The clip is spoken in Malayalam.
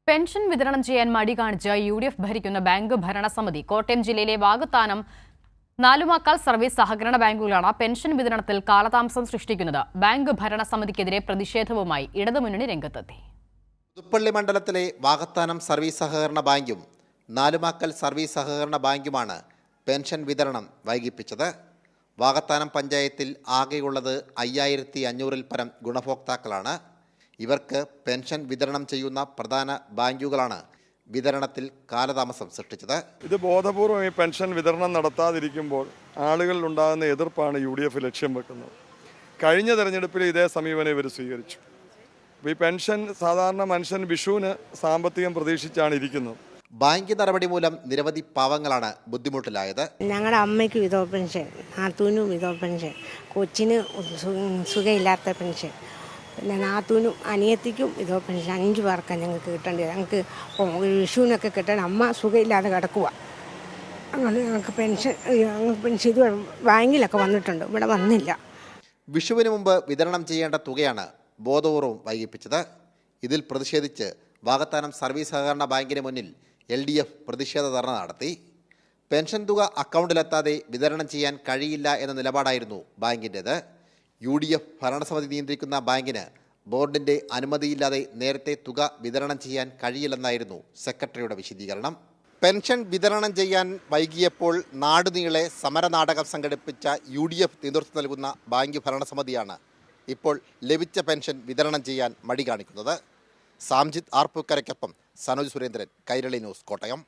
പെൻഷൻ വിതരണം ചെയ്യാൻ മടി കാണിച്ച് UDF ഭരിക്കുന്ന ബാങ്ക് ഭരണസമിതി കോട്ടയം ജില്ലയിലെ വാകത്താനം നാലുമാക്കാൽ സർവീസ് സഹകരണ ബാങ്കുകളാണ് പെൻഷൻ വിതരണത്തിൽ കാലതാമസം സൃഷ്ടിക്കുന്നത്. ബാങ്ക് ഭരണസമിതിക്കെതിരെ പ്രതിഷേധവുമായി ഇടതുമുന്നണി രംഗത്തെത്തി. പുതുപ്പള്ളി മണ്ഡലത്തിലെ വാകത്താനം സർവീസ് സഹകരണ ബാങ്കും നാലുമാക്കൽ സർവീസ് സഹകരണ ബാങ്കുമാണ് പെൻഷൻ വിതരണം വൈകിപ്പിച്ചത്. വാകത്താനം പഞ്ചായത്തിൽ ആകെയുള്ളത് 5500-ൽ പരം ഗുണഭോക്താക്കളാണ്. ഇവർക്ക് പെൻഷൻ വിതരണം ചെയ്യുന്ന പ്രധാന ബാങ്കുകളാണ് വിതരണത്തിൽ കാലതാമസം സൃഷ്ടിച്ചത്. ഇത് ബോധപൂർവം ഈ പെൻഷൻ വിതരണം നടത്താതിരിക്കുമ്പോൾ ആളുകളിൽ ഉണ്ടാകുന്ന എതിർപ്പാണ് UDF ലക്ഷ്യം വെക്കുന്നത്. കഴിഞ്ഞ തെരഞ്ഞെടുപ്പിൽ ഇതേ സമീപനം ഇവർ സ്വീകരിച്ചു. ഈ പെൻഷൻ സാധാരണ മനുഷ്യൻ വിഷുവിന് സാമ്പത്തികം പ്രതീക്ഷിച്ചാണ് ഇരിക്കുന്നത്. ബാങ്ക് നടപടി മൂലം നിരവധി പാവങ്ങളാണ് ബുദ്ധിമുട്ടിലായത്. ഞങ്ങളുടെ അമ്മയ്ക്ക് വിധവ പെൻഷൻ, നാത്തൂനും വിധവ പെൻഷൻ, കൊച്ചിന് സുഖമില്ലാത്ത പെൻഷൻ, പിന്നെ നാത്തൂനും അനിയത്തിക്കും വിധവ പെൻഷൻ 5 പേർക്കാണ് ഞങ്ങൾക്ക് കിട്ടേണ്ടത്. ഞങ്ങൾക്ക് വിഷുവിനൊക്കെ കിട്ടാൻ അമ്മ സുഖമില്ലാതെ കിടക്കുക. അങ്ങനെ ഞങ്ങൾക്ക് പെൻഷൻ ഇത് ബാങ്കിലൊക്കെ വന്നിട്ടുണ്ട്, ഇവിടെ വന്നില്ല. വിഷുവിന് മുമ്പ് വിതരണം ചെയ്യേണ്ട തുകയാണ് ബോധപൂർവം വൈകിപ്പിച്ചത്. ഇതിൽ പ്രതിഷേധിച്ച് വാകത്താനം സർവീസ് സഹകരണ ബാങ്കിന് മുന്നിൽ LDF പ്രതിഷേധ ധർണ നടത്തി. പെൻഷൻ തുക അക്കൗണ്ടിലെത്താതെ വിതരണം ചെയ്യാൻ കഴിയില്ല എന്ന നിലപാടായിരുന്നു ബാങ്കിൻ്റേത്. UDF ഭരണസമിതി നിയന്ത്രിക്കുന്ന ബാങ്കിന് ബോർഡിൻ്റെ അനുമതിയില്ലാതെ നേരത്തെ തുക വിതരണം ചെയ്യാൻ കഴിയില്ലെന്നായിരുന്നു സെക്രട്ടറിയുടെ വിശദീകരണം. പെൻഷൻ വിതരണം ചെയ്യാൻ വൈകിയപ്പോൾ നാടുനീളെ സമരനാടകം സംഘടിപ്പിച്ച UDF നേതൃത്വം നൽകുന്ന ബാങ്ക് ഭരണസമിതിയാണ് ഇപ്പോൾ ലഭിച്ച പെൻഷൻ വിതരണം ചെയ്യാൻ മടി കാണിക്കുന്നത്. സാംജിത് ആർപ്പൂക്കരയ്ക്കൊപ്പം സനോജ് സുരേന്ദ്രൻ, കൈരളി ന്യൂസ്, കോട്ടയം.